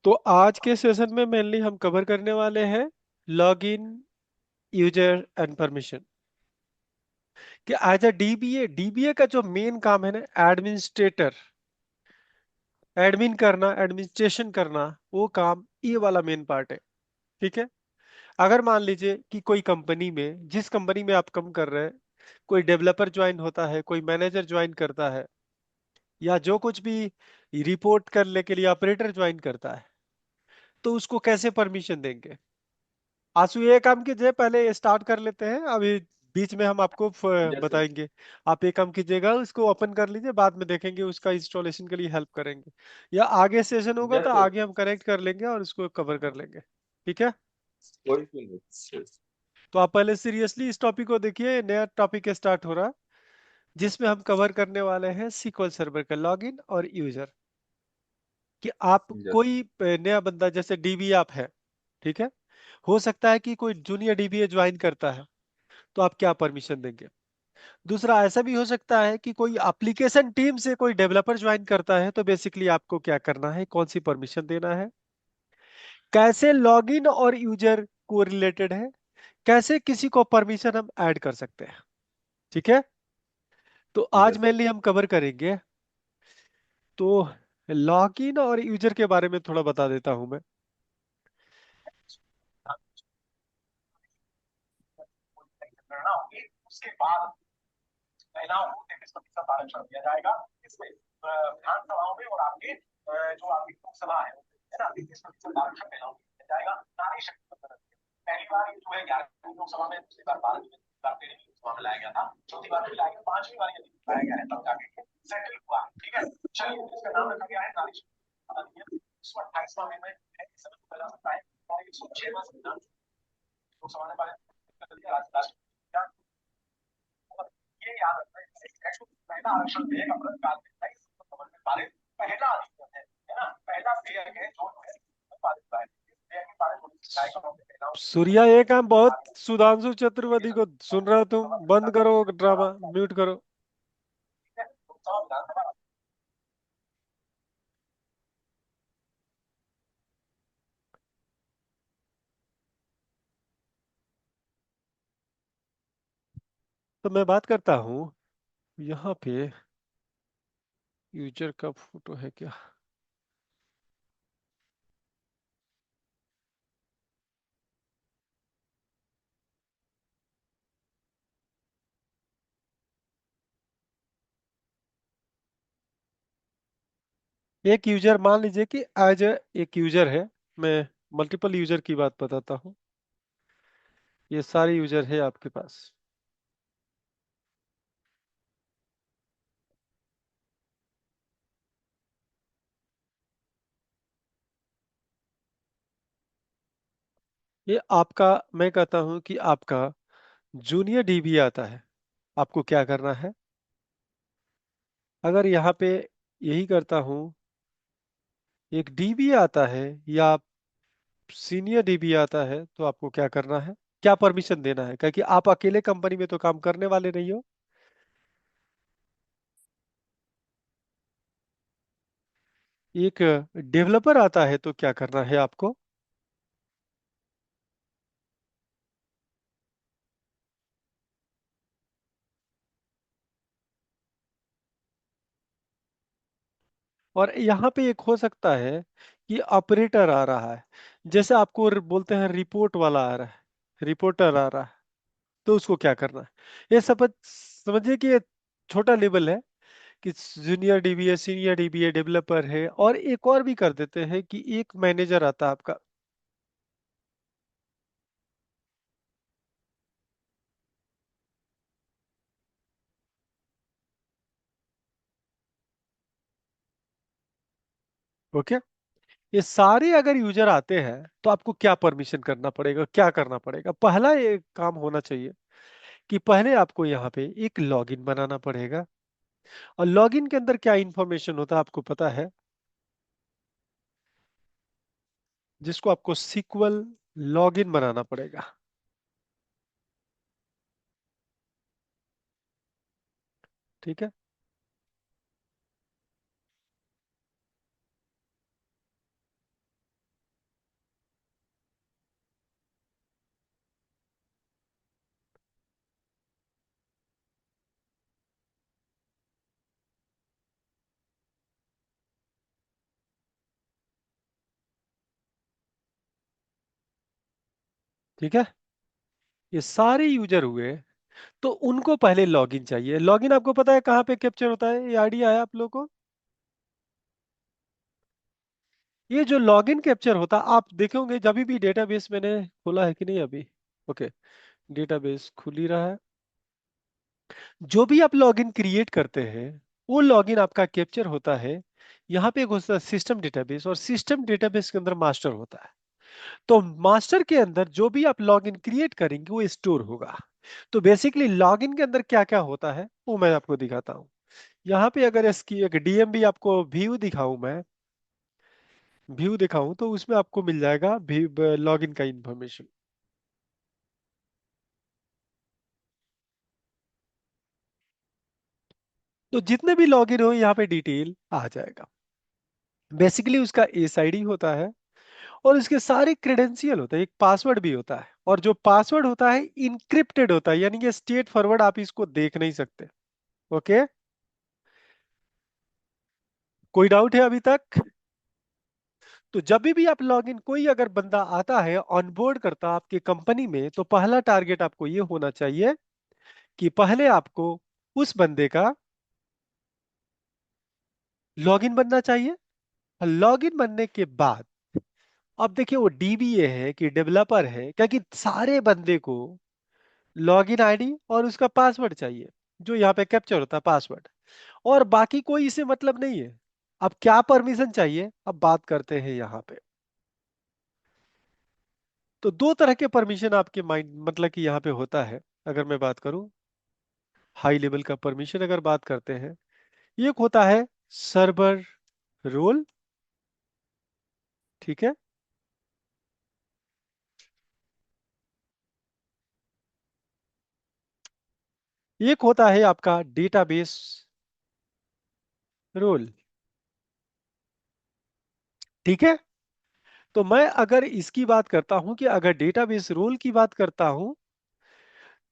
तो आज के सेशन में मेनली हम कवर करने वाले हैं लॉगिन, यूजर एंड परमिशन। कि एज अ डीबीए का जो मेन काम है ना, एडमिनिस्ट्रेटर, एडमिन करना, एडमिनिस्ट्रेशन करना, वो काम ये वाला मेन पार्ट है। ठीक है। अगर मान लीजिए कि कोई कंपनी में, जिस कंपनी में आप काम कर रहे हैं, कोई डेवलपर ज्वाइन होता है, कोई मैनेजर ज्वाइन करता है, या जो कुछ भी रिपोर्ट करने के लिए ऑपरेटर ज्वाइन करता है, तो उसको कैसे परमिशन देंगे? आंसू, ये काम कीजिए, पहले स्टार्ट कर लेते हैं, अभी बीच में हम आपको जैसे बताएंगे। आप ये काम कीजिएगा, उसको ओपन कर लीजिए, बाद में देखेंगे, उसका इंस्टॉलेशन के लिए हेल्प करेंगे। या आगे सेशन होगा तो जैसे आगे हम कनेक्ट कर लेंगे और उसको कवर कर लेंगे। ठीक है। कोई भी नहीं। तो आप पहले सीरियसली इस टॉपिक को देखिए, नया टॉपिक स्टार्ट हो रहा है, जिसमें हम कवर करने वाले हैं सीक्वल सर्वर का लॉगिन और यूजर। कि आप जैसे कोई नया बंदा, जैसे डीबी आप है, ठीक है, हो सकता है कि कोई जूनियर डीबीए ज्वाइन करता है, तो आप क्या परमिशन देंगे? दूसरा, ऐसा भी हो सकता है कि कोई एप्लीकेशन टीम से कोई डेवलपर ज्वाइन करता है, तो बेसिकली आपको क्या करना है, कौन सी परमिशन देना है? कैसे लॉगिन और यूजर को रिलेटेड है, कैसे किसी को परमिशन हम ऐड कर सकते हैं। ठीक है। तो आज जैसे मेनली हम कवर करेंगे। तो लॉगिन और यूजर के बारे में थोड़ा बता देता हूं मैं। गणना होगी, उसके बाद महिलाओं को 33% आरक्षण दिया जाएगा। इसमें विधानसभाओं में और आपके जो आपकी लोकसभा है ना, 33% आरक्षण महिलाओं को दिया जाएगा। नारी शक्ति पर पहली बार ये जो है 11वीं लोकसभा में, दूसरी बार 12वीं बार 13वीं लोकसभा में लाया गया था, चौथी बार भी लाया गया, 5वीं बार यदि लाया गया है तब जाके सेटल हुआ। ठीक है। चलिए, इसका नाम रखा गया है नारी शक्ति अधिनियम। 128वां अमेंडमेंट है, इस समय पहला सकता है। और 106वां संविधान लोकसभा ने पारित कर दिया, राष्ट्रपति। और ये याद रखना है, पहला आरक्षण विधेयक अमृत काल में 23 में पारित पहला अधिनियम है ना, पहला विधेयक है जो है पारित हुआ है। इस विधेयक के पारित होने से गायकों ने महिलाओं सूर्या, ये काम बहुत, को सुधांशु चतुर्वेदी को सुन रहे हो तुम? बंद करो ड्रामा, म्यूट करो। लोकसभा विधानसभा तो मैं बात करता हूँ यहाँ पे, यूजर का फोटो है क्या? एक यूजर मान लीजिए कि एज एक यूजर है। मैं मल्टीपल यूजर की बात बताता हूँ। ये सारे यूजर है आपके पास। ये आपका, मैं कहता हूँ कि आपका जूनियर डीबी आता है, आपको क्या करना है? अगर यहाँ पे यही करता हूँ, एक डीबी आता है या सीनियर डीबी आता है, तो आपको क्या करना है, क्या परमिशन देना है? क्योंकि आप अकेले कंपनी में तो काम करने वाले नहीं हो। एक डेवलपर आता है, तो क्या करना है आपको? और यहाँ पे एक हो सकता है कि ऑपरेटर आ रहा है, जैसे आपको बोलते हैं रिपोर्ट वाला आ रहा है, रिपोर्टर आ रहा है, तो उसको क्या करना है? ये सब समझिए कि ये छोटा लेवल है, कि जूनियर डीबी है, सीनियर डीबी है, डेवलपर है, और एक और भी कर देते हैं कि एक मैनेजर आता है आपका। ओके। ये सारे अगर यूजर आते हैं, तो आपको क्या परमिशन करना पड़ेगा, क्या करना पड़ेगा? पहला ये काम होना चाहिए कि पहले आपको यहाँ पे एक लॉगिन बनाना पड़ेगा। और लॉगिन के अंदर क्या इंफॉर्मेशन होता है आपको पता है? जिसको आपको सीक्वल लॉगिन बनाना पड़ेगा। ठीक है। ठीक है, ये सारे यूजर हुए। तो उनको पहले लॉगिन चाहिए। लॉगिन आपको पता है कहाँ पे कैप्चर होता है, ये आइडिया है आप लोगों को? ये जो लॉगिन कैप्चर होता है, आप देखोगे जब भी डेटाबेस मैंने खोला है कि नहीं अभी। ओके, डेटाबेस खुल ही रहा है। जो भी आप लॉगिन क्रिएट करते हैं, वो लॉगिन आपका कैप्चर होता है। यहाँ पे एक होता है सिस्टम डेटाबेस, और सिस्टम डेटाबेस के अंदर मास्टर होता है। तो मास्टर के अंदर जो भी आप लॉगिन क्रिएट करेंगे वो स्टोर होगा। तो बेसिकली लॉगिन के अंदर क्या क्या होता है वो मैं आपको दिखाता हूँ। यहाँ पे अगर इसकी एक डीएमबी आपको व्यू दिखाऊं, मैं व्यू दिखाऊं तो उसमें आपको मिल जाएगा लॉगिन का इंफॉर्मेशन। तो जितने भी लॉगिन हो यहाँ पे डिटेल आ जाएगा। बेसिकली उसका एस आई डी होता है, और इसके सारे क्रेडेंशियल होते हैं, एक पासवर्ड भी होता है। और जो पासवर्ड होता है इनक्रिप्टेड होता है, यानी कि स्टेट फॉरवर्ड आप इसको देख नहीं सकते। ओके, कोई डाउट है अभी तक? तो जब भी आप लॉगिन, कोई अगर बंदा आता है ऑनबोर्ड करता आपकी कंपनी में, तो पहला टारगेट आपको ये होना चाहिए कि पहले आपको उस बंदे का लॉगिन बनना चाहिए। लॉगिन बनने के बाद अब देखिए वो डीबीए है कि डेवलपर है, क्या कि सारे बंदे को लॉगिन आईडी और उसका पासवर्ड चाहिए, जो यहाँ पे कैप्चर होता है पासवर्ड। और बाकी कोई इसे मतलब नहीं है। अब क्या परमिशन चाहिए, अब बात करते हैं यहाँ पे। तो दो तरह के परमिशन आपके माइंड मतलब कि यहाँ पे होता है। अगर मैं बात करूं हाई लेवल का परमिशन, अगर बात करते हैं, एक होता है सर्वर रोल। ठीक है, एक होता है आपका डेटाबेस रोल। ठीक है, तो मैं अगर इसकी बात करता हूं कि अगर डेटाबेस रोल की बात करता हूं,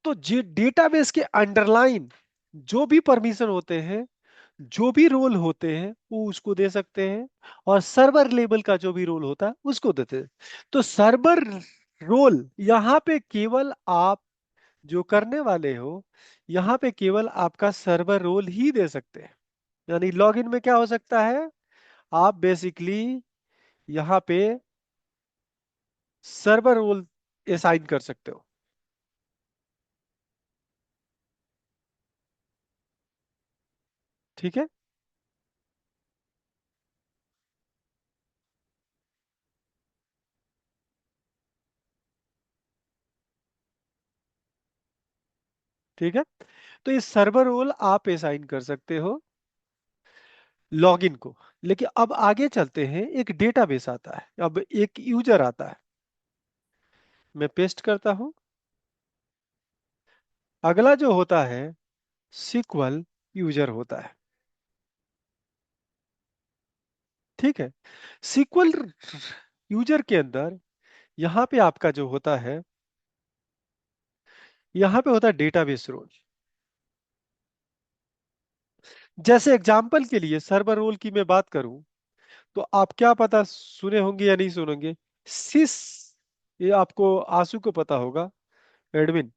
तो जे डेटाबेस के अंडरलाइन जो भी परमिशन होते हैं, जो भी रोल होते हैं, वो उसको दे सकते हैं। और सर्वर लेवल का जो भी रोल होता है उसको देते हैं। तो सर्वर रोल यहाँ पे केवल आप जो करने वाले हो, यहाँ पे केवल आपका सर्वर रोल ही दे सकते हैं। यानी लॉगिन में क्या हो सकता है, आप बेसिकली यहाँ पे सर्वर रोल असाइन कर सकते हो। ठीक है, ठीक है। तो ये सर्वर रोल आप असाइन कर सकते हो लॉगिन को। लेकिन अब आगे चलते हैं, एक डेटाबेस आता है, अब एक यूजर आता है। मैं पेस्ट करता हूं। अगला जो होता है सिक्वल यूजर होता है। ठीक है, सिक्वल यूजर के अंदर यहां पे आपका जो होता है, यहां पे होता है डेटाबेस रोल। जैसे एग्जांपल के लिए सर्वर रोल की मैं बात करूं, तो आप क्या पता सुने होंगे या नहीं सुनेंगे, सिस, ये आपको आंसू को पता होगा, एडमिन।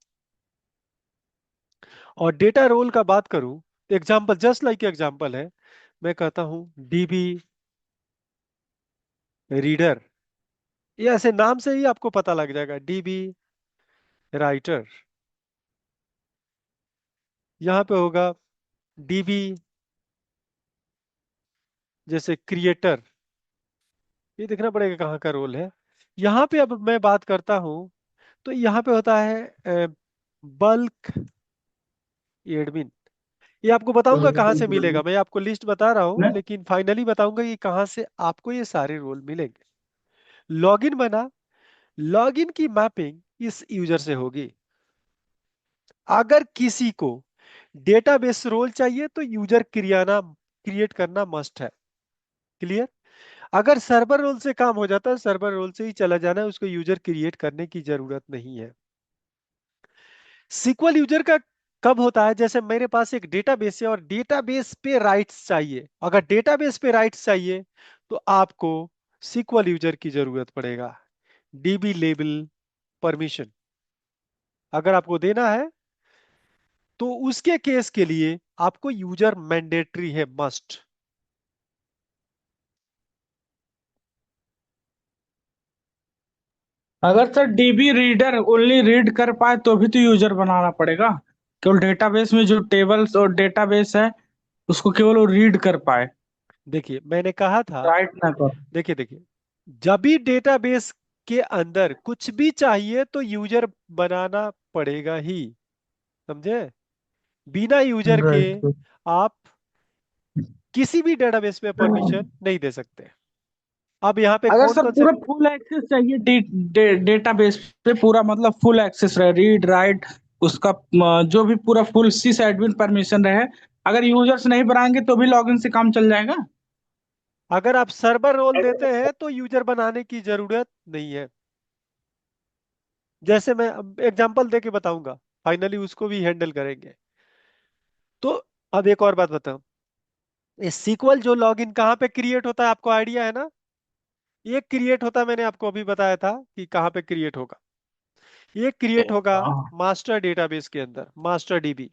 और डेटा रोल का बात करूं, एग्जांपल जस्ट लाइक एग्जांपल है, मैं कहता हूं डीबी रीडर। ये ऐसे नाम से ही आपको पता लग जाएगा, डीबी राइटर। यहाँ पे होगा डीबी जैसे क्रिएटर। ये देखना पड़ेगा कहाँ का रोल है। यहाँ पे अब मैं बात करता हूँ, तो यहाँ पे होता है बल्क एडमिन। ये आपको बताऊंगा कहाँ से मिलेगा, मैं आपको लिस्ट बता रहा हूँ, लेकिन फाइनली बताऊंगा कि कहाँ से आपको ये सारे रोल मिलेंगे। लॉगिन बना, लॉगिन की मैपिंग इस यूजर से होगी। अगर किसी को डेटाबेस रोल चाहिए तो यूजर क्रियाना क्रिएट करना मस्ट है। क्लियर? अगर सर्वर रोल से काम हो जाता है, सर्वर रोल से ही चला जाना है, उसको यूजर क्रिएट करने की जरूरत नहीं है। सीक्वल यूजर का कब होता है, जैसे मेरे पास एक डेटाबेस है और डेटाबेस पे राइट्स चाहिए। अगर डेटाबेस पे राइट्स चाहिए तो आपको सीक्वल यूजर की जरूरत पड़ेगा, डीबी लेबल परमिशन अगर आपको देना है, तो उसके केस के लिए आपको यूजर मैंडेटरी है, मस्ट। अगर sir dB reader only read कर पाए तो भी तो यूजर बनाना पड़ेगा। केवल डेटाबेस में जो टेबल्स और डेटाबेस है उसको केवल वो रीड कर पाए, देखिए मैंने कहा था, राइट ना कर। देखिए देखिए, जब भी डेटाबेस के अंदर कुछ भी चाहिए तो यूजर बनाना पड़ेगा ही, समझे? बिना यूजर के राइट। आप किसी भी डेटाबेस में परमिशन नहीं दे सकते। अब यहाँ पे अगर कौन सर कौन से, पूरा फुल एक्सेस चाहिए डेटाबेस पे, पूरा मतलब फुल एक्सेस रहे, रीड राइट उसका जो भी पूरा फुल सिस एडमिन परमिशन रहे, अगर यूजर्स नहीं बनाएंगे तो भी लॉगिन से काम चल जाएगा। अगर आप सर्वर रोल देते हैं तो यूजर बनाने की जरूरत नहीं है। जैसे मैं एग्जांपल देके बताऊंगा, फाइनली उसको भी हैंडल करेंगे। तो अब एक और बात बताऊं, ये सीक्वल जो लॉगिन कहाँ पे क्रिएट होता है, आपको आइडिया है ना? ये क्रिएट होता है, मैंने आपको अभी बताया था कि कहाँ पे क्रिएट होगा। ये क्रिएट होगा हाँ। मास्टर डेटाबेस के अंदर, मास्टर डीबी।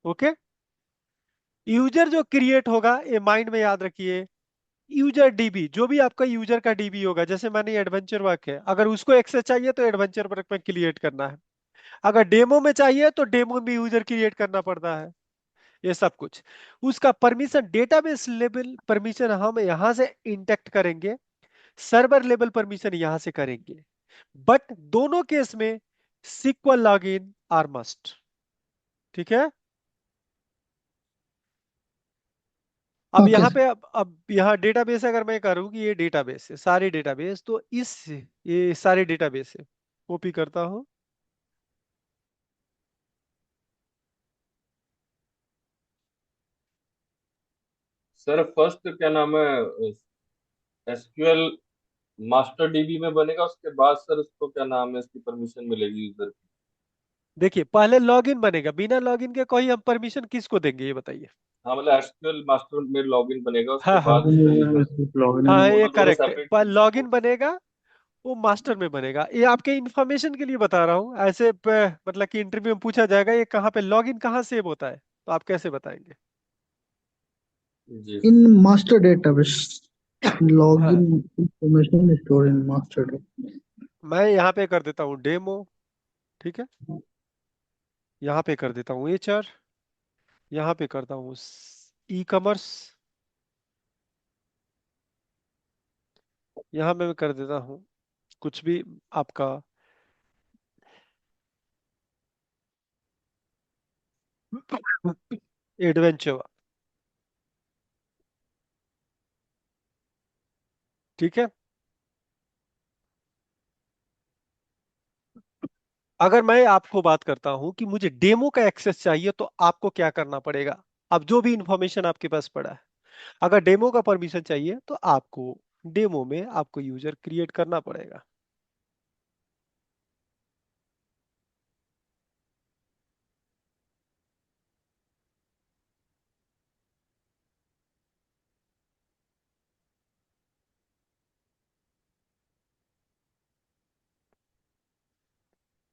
ओके। यूजर जो क्रिएट होगा, ये माइंड में याद रखिए, यूजर डीबी जो भी आपका यूजर का डीबी होगा, जैसे मानिए एडवेंचर वर्क है, अगर उसको एक्सेस चाहिए तो एडवेंचर वर्क में क्रिएट करना है। अगर डेमो में चाहिए तो डेमो में यूजर क्रिएट करना पड़ता है। ये सब कुछ उसका परमिशन, डेटाबेस लेवल परमिशन हम यहां से इंटेक्ट करेंगे, सर्वर लेवल परमिशन यहां से करेंगे। बट दोनों केस में सिक्वल लॉगिन आर मस्ट। ठीक है। अब ओके यहाँ सर। पे, अब यहाँ डेटाबेस अगर मैं करूँ कि ये डेटाबेस है, सारे डेटाबेस, तो इस, ये सारे डेटाबेस है, कॉपी करता हूँ। सर फर्स्ट क्या नाम है, एसक्यूएल मास्टर डीबी में बनेगा, उसके बाद सर उसको क्या नाम है, इसकी परमिशन मिलेगी यूजर की? देखिए पहले लॉगिन बनेगा, बिना लॉगिन के कोई हम परमिशन किसको देंगे, ये बताइए। हाँ मतलब एसक्यूएल मास्टर में लॉगिन बनेगा, उसके हाँ हाँ बाद उसका यूजर, हाँ तो हाँ, ये दोनों दोनों करेक्ट है, सेपरेट पर चीज है लॉगिन वो। बनेगा, वो मास्टर में बनेगा। ये आपके इंफॉर्मेशन के लिए बता रहा हूँ, ऐसे मतलब कि इंटरव्यू में पूछा जाएगा ये कहाँ पे लॉगिन कहाँ सेव होता है, तो आप कैसे बताएंगे? जी इन सर। मास्टर डेटाबेस हाँ, login information store in master database. मैं यहाँ पे कर देता हूँ डेमो। ठीक है। यहाँ पे कर देता हूँ एचआर, यहाँ पे करता हूँ ई कॉमर्स, यहाँ पे मैं कर देता हूँ कुछ भी आपका एडवेंचर। ठीक है। अगर मैं आपको बात करता हूं कि मुझे डेमो का एक्सेस चाहिए तो आपको क्या करना पड़ेगा? अब जो भी इंफॉर्मेशन आपके पास पड़ा है, अगर डेमो का परमिशन चाहिए तो आपको डेमो में आपको यूजर क्रिएट करना पड़ेगा।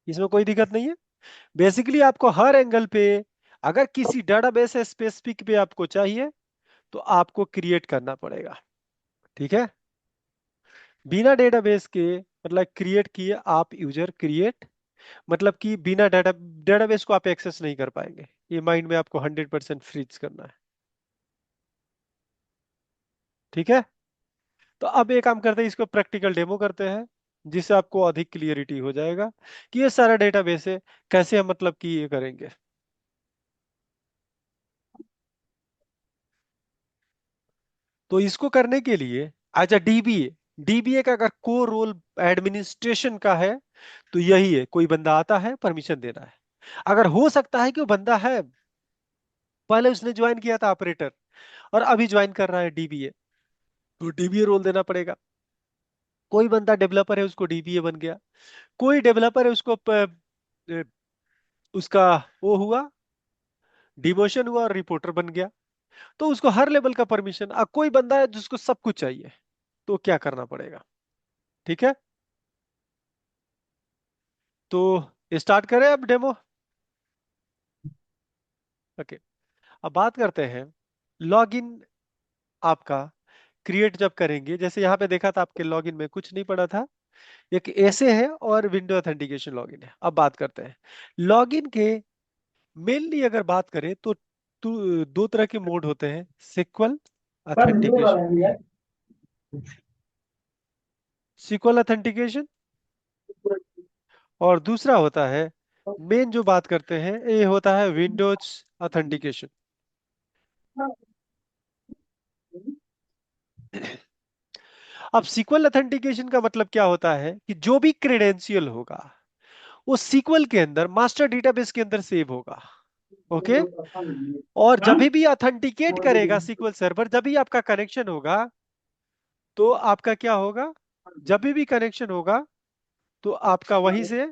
इसमें कोई दिक्कत नहीं है। बेसिकली आपको हर एंगल पे, अगर किसी डेटाबेस स्पेसिफिक पे आपको चाहिए तो आपको क्रिएट करना पड़ेगा। ठीक है। बिना डेटाबेस के, मतलब क्रिएट किए आप यूजर क्रिएट, मतलब कि बिना डेटाबेस को आप एक्सेस नहीं कर पाएंगे। ये माइंड में आपको 100% फ्रीज करना है। ठीक है। तो अब एक काम करते हैं, इसको प्रैक्टिकल डेमो करते हैं, जिससे आपको अधिक क्लियरिटी हो जाएगा कि ये सारा डेटाबेस है, कैसे हम मतलब कि ये करेंगे। तो इसको करने के लिए एज अ डीबीए, डीबीए का अगर कोर रोल एडमिनिस्ट्रेशन का है तो यही है, कोई बंदा आता है परमिशन देना है। अगर हो सकता है कि वो बंदा है, पहले उसने ज्वाइन किया था ऑपरेटर और अभी ज्वाइन कर रहा है डीबीए, तो डीबीए रोल देना पड़ेगा। कोई बंदा डेवलपर है, उसको डीबीए बन गया। कोई डेवलपर है, उसको अ, उसका वो हुआ, डिमोशन हुआ और रिपोर्टर बन गया, तो उसको हर लेवल का परमिशन। अब कोई बंदा है जिसको सब कुछ चाहिए, तो क्या करना पड़ेगा? ठीक है। तो स्टार्ट करें अब डेमो। ओके, अब बात करते हैं लॉगिन आपका क्रिएट जब करेंगे। जैसे यहाँ पे देखा था आपके लॉगिन में कुछ नहीं पड़ा था, एक ऐसे है और विंडो ऑथेंटिकेशन लॉगिन है। अब बात करते हैं लॉगिन के। मेनली अगर बात करें तो दो तरह के मोड होते हैं, सिक्वल ऑथेंटिकेशन। सिक्वल ऑथेंटिकेशन और दूसरा होता है, मेन जो बात करते हैं ये होता है विंडोज ऑथेंटिकेशन। अब सीक्वल ऑथेंटिकेशन का मतलब क्या होता है कि जो भी क्रेडेंशियल होगा वो सीक्वल के अंदर मास्टर डेटाबेस के अंदर सेव होगा। ओके, और जब भी ऑथेंटिकेट करेगा सीक्वल सर्वर, जब भी आपका कनेक्शन होगा तो आपका क्या होगा, जब भी कनेक्शन होगा तो आपका वहीं से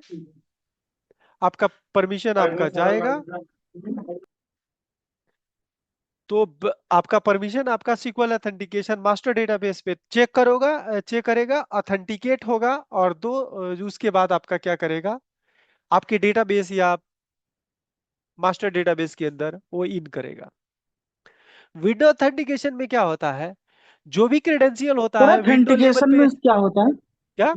आपका परमिशन आपका जाएगा। तो आपका परमिशन आपका सीक्वल ऑथेंटिकेशन मास्टर डेटाबेस पे चेक करेगा, ऑथेंटिकेट होगा, और उसके बाद आपका क्या करेगा, आपके डेटाबेस या मास्टर डेटाबेस के अंदर वो इन करेगा। विंडो ऑथेंटिकेशन में क्या होता है, जो भी क्रेडेंशियल होता सर है विंडो लेवल ऑथेंटिकेशन पे। में क्या होता है? क्या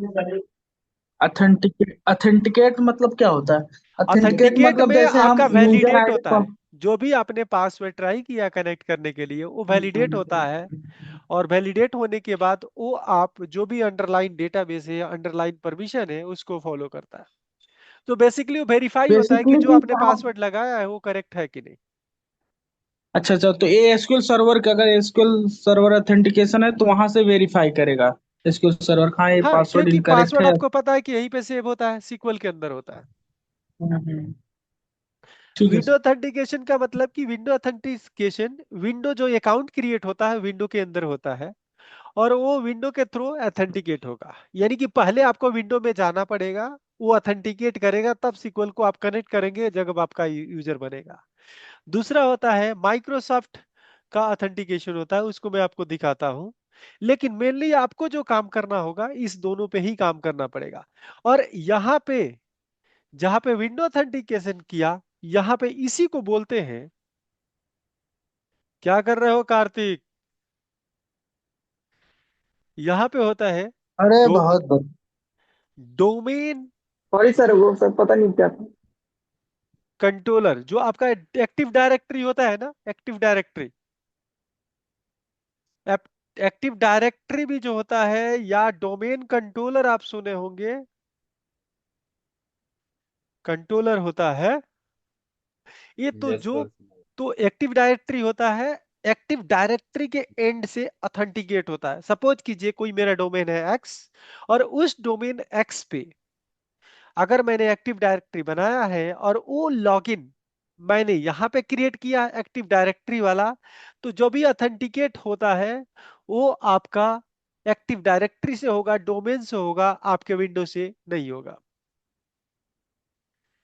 ऑथेंटिकेट मतलब क्या होता है? ऑथेंटिकेट ऑथेंटिकेट मतलब में जैसे हम आपका यूजर वैलिडेट होता आईडी। है, जो भी आपने पासवर्ड ट्राई किया कनेक्ट करने के लिए वो वैलिडेट होता है। और वैलिडेट होने के बाद वो आप जो भी अंडरलाइन डेटाबेस है या अंडरलाइन परमिशन है उसको फॉलो करता है। तो बेसिकली वो वेरीफाई होता है कि बेसिकली जो कि आपने पासवर्ड लगाया है वो करेक्ट है कि नहीं। अच्छा अच्छा, तो ये एसक्यूएल सर्वर का, अगर एसक्यूएल सर्वर ऑथेंटिकेशन है तो वहां से वेरीफाई करेगा एसक्यूएल सर्वर, हाँ ये हाँ, पासवर्ड क्योंकि इनकरेक्ट पासवर्ड है। आपको पता है कि यहीं पे सेव होता है, सीक्वल के अंदर होता है। ठीक है विंडो सर। ऑथेंटिकेशन का मतलब कि विंडो ऑथेंटिकेशन, विंडो जो अकाउंट क्रिएट होता है विंडो के अंदर होता है, और वो विंडो के थ्रू ऑथेंटिकेट होगा। यानी कि पहले आपको विंडो में जाना पड़ेगा, वो ऑथेंटिकेट करेगा, तब सीक्वल को आप कनेक्ट करेंगे जब आपका यूजर बनेगा। दूसरा होता है माइक्रोसॉफ्ट का ऑथेंटिकेशन होता है, उसको मैं आपको दिखाता हूं। लेकिन मेनली आपको जो काम करना होगा इस दोनों पे ही काम करना पड़ेगा। और यहाँ पे जहां पे विंडो ऑथेंटिकेशन किया, यहाँ पे इसी को बोलते हैं, क्या कर रहे हो कार्तिक, यहाँ पे होता है अरे डो बहुत बहुत डोमेन सॉरी सर, वो सब पता नहीं क्या था। कंट्रोलर। जो आपका एक्टिव डायरेक्टरी होता है ना, एक्टिव डायरेक्टरी, एक्टिव डायरेक्टरी भी जो होता है, या डोमेन कंट्रोलर आप सुने होंगे, कंट्रोलर होता है ये। तो यस जो सर। तो एक्टिव डायरेक्टरी होता है, एक्टिव डायरेक्टरी के एंड से ऑथेंटिकेट होता है। सपोज कीजिए कोई मेरा डोमेन है एक्स, और उस डोमेन एक्स पे अगर मैंने एक्टिव डायरेक्टरी बनाया है और वो लॉगिन मैंने यहाँ पे क्रिएट किया एक्टिव डायरेक्टरी वाला, तो जो भी ऑथेंटिकेट होता है वो आपका एक्टिव डायरेक्टरी से होगा, डोमेन से होगा, आपके विंडो से नहीं होगा।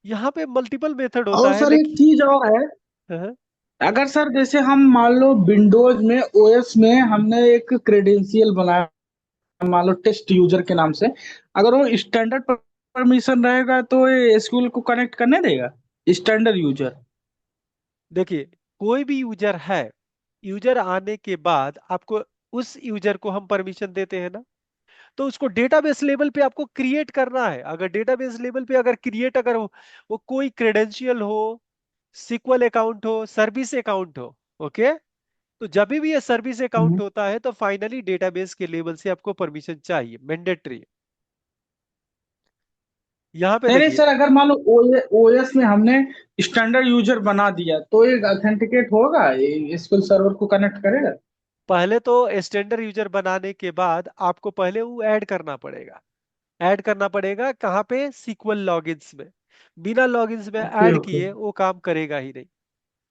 यहाँ पे मल्टीपल मेथड होता और है सर एक लेकिन चीज और है, हाँ, अगर सर जैसे हम मान लो विंडोज में ओएस में हमने एक क्रेडेंशियल बनाया, मान लो टेस्ट यूजर के नाम से, अगर वो स्टैंडर्ड परमिशन रहेगा तो ये एसक्यूएल को कनेक्ट करने देगा स्टैंडर्ड यूजर? देखिए कोई भी यूजर है, यूजर आने के बाद आपको उस यूजर को हम परमिशन देते हैं ना, तो उसको डेटाबेस लेवल पे आपको क्रिएट करना है। अगर डेटाबेस लेवल पे अगर क्रिएट अगर वो कोई क्रेडेंशियल हो, सिक्वल अकाउंट हो, सर्विस अकाउंट हो, ओके, तो जब भी ये सर्विस अकाउंट होता है तो फाइनली डेटाबेस के लेवल से आपको परमिशन चाहिए, मैंडेटरी। यहाँ पे नहीं नहीं देखिए, सर, अगर मान लो ओएस में हमने स्टैंडर्ड यूजर बना दिया तो ये ऑथेंटिकेट होगा, एसक्यूएल सर्वर को कनेक्ट करेगा? पहले तो स्टैंडर्ड यूजर बनाने के बाद आपको पहले वो ऐड करना पड़ेगा। ऐड करना पड़ेगा कहाँ पे, सीक्वल लॉगिन्स में। बिना लॉगिन्स में ओके ऐड ओके। किए वो काम करेगा ही नहीं।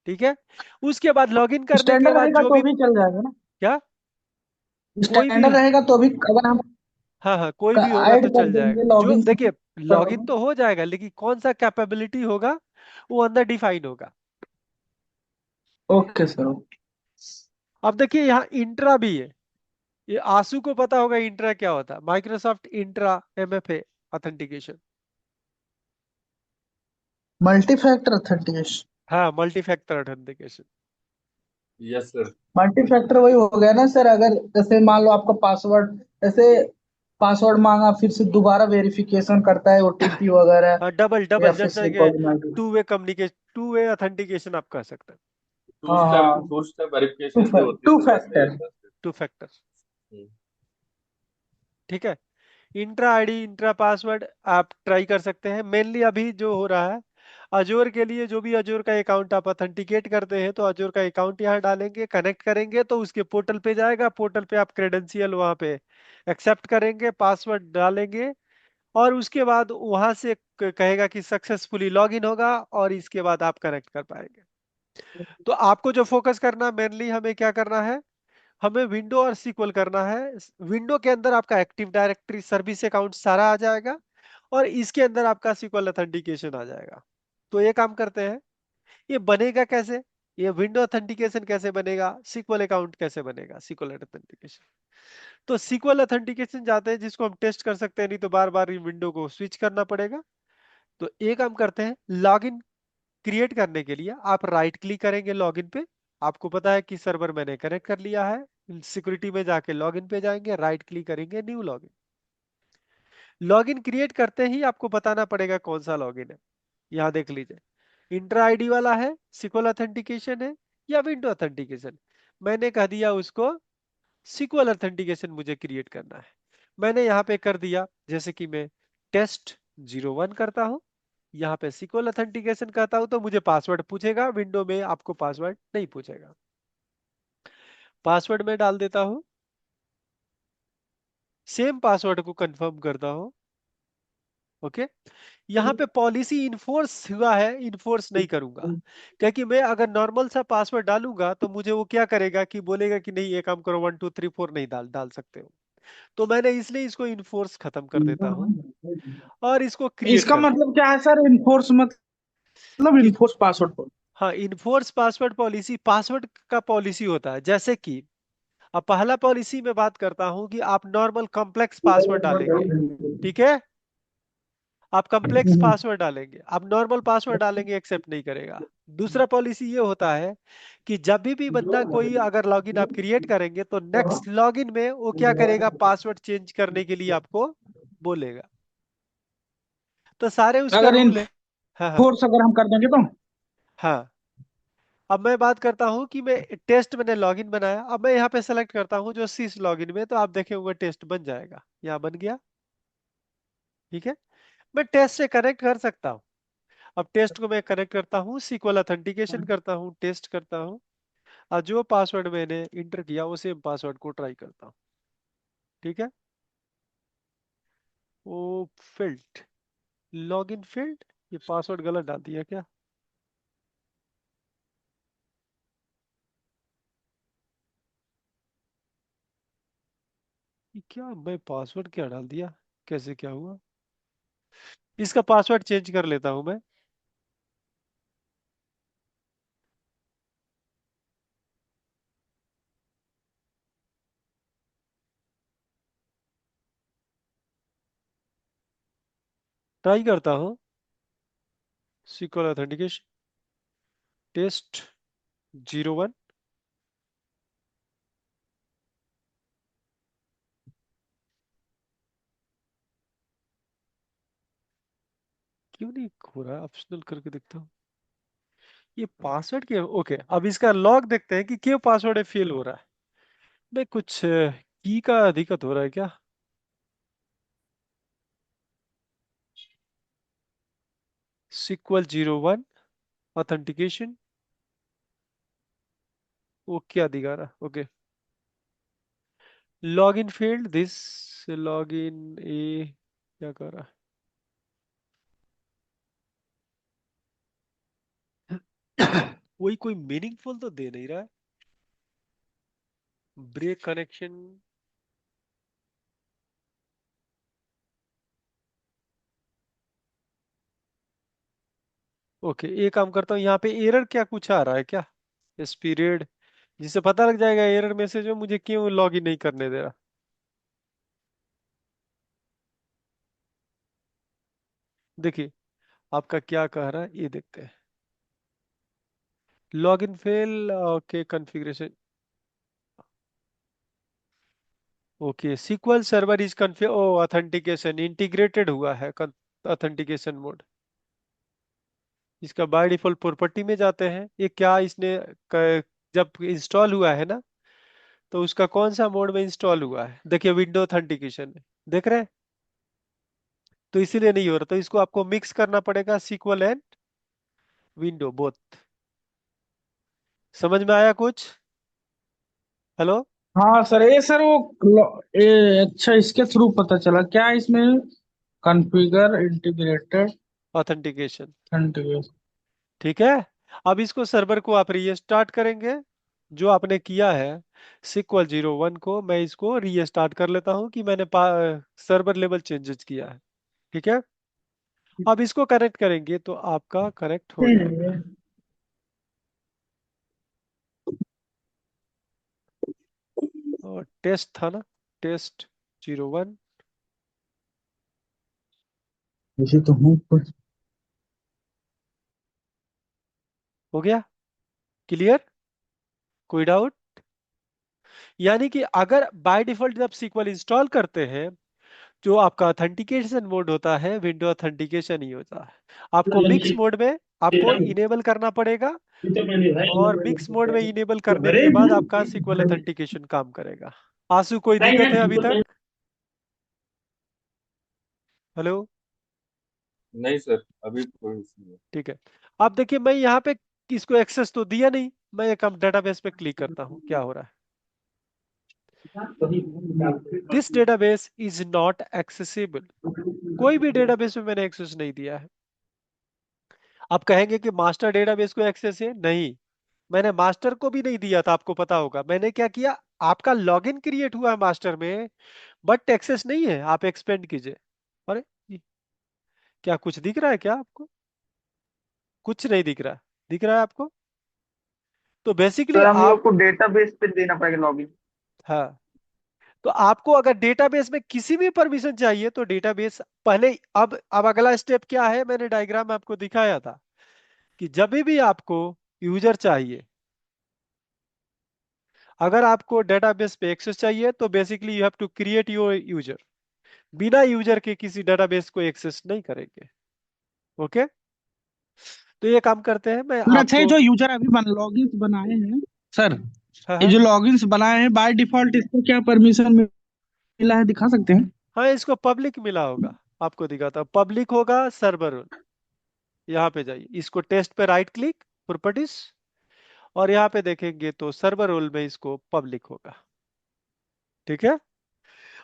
ठीक है, उसके बाद लॉगिन करने के स्टैंडर्ड बाद रहेगा जो तो भी भी चल जाएगा ना? क्या, कोई भी, स्टैंडर्ड रहेगा तो भी अगर हम हाँ हाँ, कोई भी होगा ऐड तो कर चल देंगे जाएगा। जो लॉगिन देखिए सर्वर लॉगिन में। तो हो जाएगा लेकिन कौन सा कैपेबिलिटी होगा वो अंदर डिफाइन होगा। Okay sir okay. अब देखिए यहाँ इंट्रा भी है, ये आंसू को पता होगा इंट्रा क्या होता है, Microsoft Entra MFA authentication. Multi factor authentication. हाँ, multi factor authentication. Yes sir. Multi factor वही हो गया ना सर, अगर जैसे मान लो आपका पासवर्ड, जैसे पासवर्ड मांगा फिर से दोबारा वेरिफिकेशन करता है ओटीपी वगैरह, हाँ, डबल या डबल, फिर जैसे से कि cognitive. Two way communication, two way authentication आप कह सकते हैं। हाँ हाँ। टू स्टेप वेरिफिकेशन जो होती है टू सर, वैसा ही फैक्टर। होता है सर। Two factor. हम्म। ठीक है। इंट्रा आईडी, इंट्रा पासवर्ड आप ट्राई कर सकते हैं। मेनली अभी जो हो रहा है, अजोर के लिए जो भी अजोर का अकाउंट आप ऑथेंटिकेट करते हैं, तो अजोर का अकाउंट यहाँ डालेंगे, कनेक्ट करेंगे तो उसके पोर्टल पे जाएगा। पोर्टल पे आप क्रेडेंशियल वहाँ पे एक्सेप्ट करेंगे, पासवर्ड डालेंगे, और उसके बाद वहां से कहेगा कि सक्सेसफुली लॉगिन होगा, और इसके बाद आप कनेक्ट कर पाएंगे। तो आपको जो फोकस करना, मेनली हमें क्या करना है, हमें विंडो और सीक्वल करना है। विंडो के अंदर आपका एक्टिव डायरेक्टरी सर्विस अकाउंट सारा आ जाएगा, और इसके अंदर आपका सीक्वल ऑथेंटिकेशन आ जाएगा। तो ये काम करते हैं। ये बनेगा कैसे, ये विंडो ऑथेंटिकेशन कैसे बनेगा, सीक्वल अकाउंट कैसे बनेगा, सीक्वल ऑथेंटिकेशन। तो सीक्वल ऑथेंटिकेशन जाते हैं, जिसको हम टेस्ट कर सकते हैं, नहीं तो बार बार विंडो को स्विच करना पड़ेगा। तो एक काम करते हैं, लॉगिन क्रिएट करने के लिए आप राइट क्लिक करेंगे लॉगिन पे। आपको पता है कि सर्वर मैंने कनेक्ट कर लिया है, सिक्योरिटी में जाके लॉगिन पे जाएंगे, राइट क्लिक करेंगे, न्यू लॉगिन। लॉगिन क्रिएट करते ही आपको बताना पड़ेगा कौन सा लॉगिन है। यहाँ देख लीजिए, इंटर आईडी वाला है, सिक्वल ऑथेंटिकेशन है, या विंडो ऑथेंटिकेशन। मैंने कह दिया उसको सिक्वल ऑथेंटिकेशन मुझे क्रिएट करना है। मैंने यहाँ पे कर दिया, जैसे कि मैं test01 करता हूँ, यहाँ पे सिक्वल ऑथेंटिकेशन करता हूँ, तो मुझे पासवर्ड पूछेगा। विंडो में आपको पासवर्ड नहीं पूछेगा। पासवर्ड में डाल देता हूँ, सेम पासवर्ड को कंफर्म करता हूँ। ओके। यहाँ पे पॉलिसी इन्फोर्स हुआ है, इन्फोर्स नहीं करूंगा, क्योंकि मैं अगर नॉर्मल सा पासवर्ड डालूंगा तो मुझे वो क्या करेगा कि बोलेगा कि नहीं, ये काम करो, 1 2 3 4 नहीं डाल डाल सकते हो। तो मैंने इसलिए इसको इन्फोर्स खत्म कर देता हूँ, और इसको क्रिएट इसका कर देता मतलब क्या है सर, इन्फोर्स मतलब हूँ। Enforce password. हाँ, इन्फोर्स पासवर्ड पॉलिसी, पासवर्ड का पॉलिसी होता है। जैसे कि अब पहला पॉलिसी में बात करता हूं कि आप नॉर्मल कॉम्प्लेक्स पासवर्ड डालेंगे। ठीक है, आप कॉम्प्लेक्स पासवर्ड डालेंगे, आप नॉर्मल पासवर्ड डालेंगे, एक्सेप्ट नहीं करेगा। दूसरा पॉलिसी ये होता है कि जब भी बंदा कोई अगर लॉगिन आप क्रिएट करेंगे, तो नेक्स्ट लॉगिन में वो क्या करेगा, पासवर्ड चेंज करने के लिए आपको बोलेगा। तो सारे उसका अगर रूल है। हाँ हाँ। इन्फोर्स अगर हम कर देंगे तो। हाँ, अब मैं बात करता हूं कि मैं टेस्ट, मैंने लॉगिन बनाया, अब मैं यहाँ पे सेलेक्ट करता हूं जो सी लॉगिन में, तो आप देखेंगे टेस्ट बन जाएगा, यहाँ बन गया। ठीक है, मैं टेस्ट से कनेक्ट कर सकता हूँ। अब टेस्ट को मैं कनेक्ट करता हूँ, सीक्वल ऑथेंटिकेशन करता हूँ, टेस्ट करता हूँ, और जो पासवर्ड मैंने इंटर किया वो सेम पासवर्ड को ट्राई करता हूँ। ठीक है, वो फिल्ड, लॉगिन फील्ड, ये पासवर्ड गलत डाल दिया क्या। ये क्या, मैं पासवर्ड क्या डाल दिया, कैसे क्या हुआ। इसका पासवर्ड चेंज कर लेता हूं मैं। ट्राई करता हूँ, सीक्वल ऑथेंटिकेशन, test01। क्यों नहीं हो रहा, ऑप्शनल करके देखता हूँ। ये पासवर्ड क्या, ओके, अब इसका लॉग देखते हैं कि क्यों पासवर्ड फेल हो रहा है। मैं कुछ की का दिक्कत हो रहा है क्या। SQL 01 ऑथेंटिकेशन, वो क्या दिखा रहा, okay. Log in field this, log in a, क्या कर रहा है। वही कोई मीनिंगफुल तो दे नहीं रहा है। ब्रेक कनेक्शन, ओके, ये काम करता हूँ। यहाँ पे एरर क्या कुछ आ रहा है क्या, इस पीरियड, जिससे पता लग जाएगा एरर मैसेज में मुझे क्यों लॉग इन नहीं करने दे रहा। देखिए, आपका क्या कह रहा है ये देखते हैं। Login fail, okay configuration, okay SQL server is configure, ओ ऑथेंटिकेशन इंटीग्रेटेड हुआ है, ऑथेंटिकेशन मोड। इसका बाय डिफॉल्ट प्रॉपर्टी में जाते हैं, ये क्या इसने जब इंस्टॉल हुआ है ना, तो उसका कौन सा मोड में इंस्टॉल हुआ है, देखिए विंडो ऑथेंटिकेशन है, देख रहे हैं, तो इसीलिए नहीं हो रहा, तो इसको आपको मिक्स करना पड़ेगा सीक्वल एंड विंडो बोथ। समझ में आया कुछ? हेलो? हाँ सर, ये सर अच्छा, इसके थ्रू पता चला क्या इसमें? Configure integrated authentication, authentication. ठीक है। अब इसको सर्वर को आप रीस्टार्ट करेंगे, जो आपने किया है SQL 01 को, मैं इसको रीस्टार्ट कर लेता हूं कि मैंने सर्वर लेवल चेंजेस किया है, ठीक है। अब इसको कनेक्ट करेंगे तो आपका कनेक्ट हो जाएगा। और टेस्ट था ना, टेस्ट 01 इसी तो हूँ कुछ। हो गया, क्लियर, कोई डाउट? यानी कि अगर बाय डिफॉल्ट जब सीक्वल इंस्टॉल करते हैं, जो आपका ऑथेंटिकेशन मोड होता है विंडो ऑथेंटिकेशन ही होता है। आपको मिक्स मोड में आपको इनेबल करना पड़ेगा, और मिक्स मोड में इनेबल करने के बाद आपका सीक्वल ऑथेंटिकेशन काम करेगा। आंसू कोई दिक्कत है अभी तक? हेलो? नहीं सर, अभी कोई इशू नहीं। ठीक है। अब देखिए मैं यहाँ पे इसको एक्सेस तो दिया नहीं, मैं एक डेटाबेस पे क्लिक करता हूँ, क्या हो रहा है। This database is not accessible, कोई भी डेटाबेस में मैंने एक्सेस नहीं दिया है। आप कहेंगे कि मास्टर डेटाबेस को एक्सेस है, नहीं, मैंने मास्टर को भी नहीं दिया था, आपको पता होगा मैंने क्या किया, आपका लॉगिन क्रिएट हुआ है मास्टर में, बट एक्सेस नहीं है, आप एक्सपेंड कीजिए। अरे क्या कुछ दिख रहा है क्या आपको? कुछ नहीं दिख रहा, दिख रहा है आपको? तो बेसिकली सर हम आप, लोग को डेटाबेस पे देना पड़ेगा लॉगिन। हाँ, तो आपको अगर डेटाबेस में किसी भी परमिशन चाहिए तो डेटाबेस पहले, अब अगला स्टेप क्या है, मैंने डायग्राम में आपको दिखाया था कि जब भी आपको यूजर चाहिए, अगर आपको डेटाबेस पे एक्सेस चाहिए तो basically you have to create your user, बिना यूजर के किसी डेटाबेस को एक्सेस नहीं करेंगे। ओके, तो ये काम करते हैं, मैं सर अच्छा, ये आपको, जो यूजर अभी लॉगिन्स बनाए हैं सर, हाँ ये हाँ जो लॉगिन्स बनाए हैं बाय डिफॉल्ट इसको क्या परमिशन मिला है, दिखा सकते हैं? हाँ, इसको पब्लिक मिला होगा, आपको दिखाता हूँ, पब्लिक होगा सर्वर, यहाँ पे जाइए, इसको टेस्ट पे राइट क्लिक, प्रॉपर्टीज, और यहाँ पे देखेंगे तो सर्वर रोल में इसको पब्लिक होगा, ठीक है।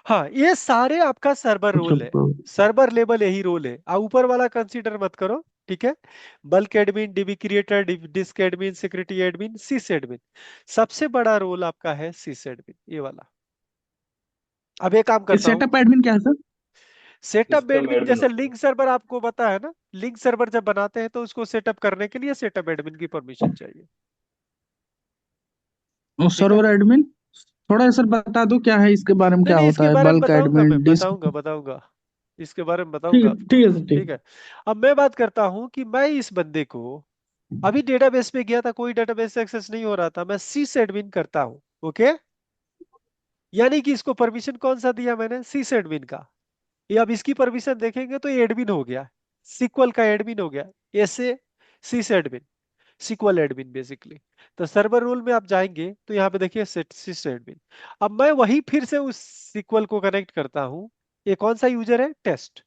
हाँ, ये सारे आपका सर्वर अच्छा रोल है, सर्वर लेवल यही रोल है, ऊपर वाला कंसीडर मत करो, ठीक है। Bulk admin, DB creator, disk admin, security admin, sys admin, सबसे बड़ा रोल आपका है सिस एडमिन, ये वाला। अब एक काम ये करता हूँ, सेटअप एडमिन क्या है sir? Setup system admin admin जैसे होता है। लिंक सर्वर आपको पता है ना, लिंक सर्वर जब बनाते हैं तो उसको सेटअप करने के लिए सेटअप एडमिन की परमिशन चाहिए, वो ठीक है। सर्वर एडमिन, थोड़ा सर बता दो क्या है इसके बारे में, नहीं क्या नहीं, इसके होता है? बारे में बल्क बताऊंगा, मैं एडमिन, डिस्क। बताऊंगा बताऊंगा, इसके बारे में ठीक बताऊंगा है, आपको, ठीक है सर, ठीक ठीक है। अब मैं बात करता हूं कि मैं इस बंदे को, अभी डेटाबेस पे गया था, कोई डेटाबेस एक्सेस नहीं हो रहा था, मैं सिस एडमिन करता हूं, ओके। यानी कि इसको परमिशन कौन सा दिया मैंने, सिस एडमिन का। ये अब इसकी परमिशन देखेंगे तो ये एडमिन हो गया, सिक्वल का एडमिन हो गया, ऐसे सिस एडमिन, सिक्वल एडमिन बेसिकली। तो सर्वर रोल में आप जाएंगे तो यहाँ पे देखिए सेट सिस एडमिन। अब मैं वही फिर से उस सिक्वल को कनेक्ट करता हूँ, ये कौन सा यूजर है, टेस्ट,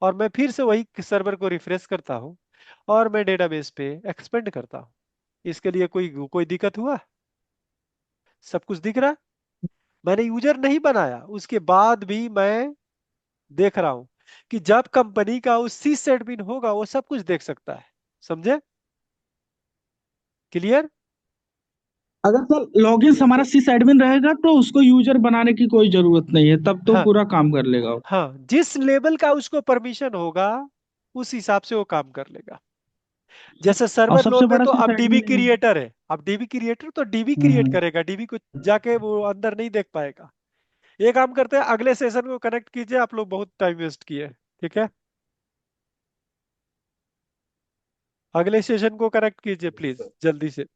और मैं फिर से वही सर्वर को रिफ्रेश करता हूँ, और मैं डेटाबेस पे एक्सपेंड करता हूँ। इसके लिए कोई कोई दिक्कत हुआ? सब कुछ दिख रहा? मैंने यूजर नहीं बनाया, उसके बाद भी मैं देख रहा हूं कि जब कंपनी का उस सिस एडमिन होगा वो सब कुछ देख सकता है, समझे, क्लियर? अगर सर लॉगिन हमारा सिस एडमिन रहेगा तो उसको यूजर बनाने की कोई जरूरत नहीं है, तब तो हाँ पूरा काम कर लेगा वो। हाँ, जिस लेवल का उसको परमिशन होगा उस हिसाब से वो काम कर लेगा। जैसे और सर्वर सबसे लोल में बड़ा तो सिस अब डीबी एडमिन है। क्रिएटर है, अब डीबी क्रिएटर तो डीबी क्रिएट हम्म। करेगा, डीबी को जाके वो अंदर नहीं देख पाएगा। ये काम करते हैं, अगले सेशन को कनेक्ट कीजिए, आप लोग बहुत टाइम वेस्ट किए, ठीक है। अगले सेशन को करेक्ट कीजिए ठीक है प्लीज सर। जल्दी से।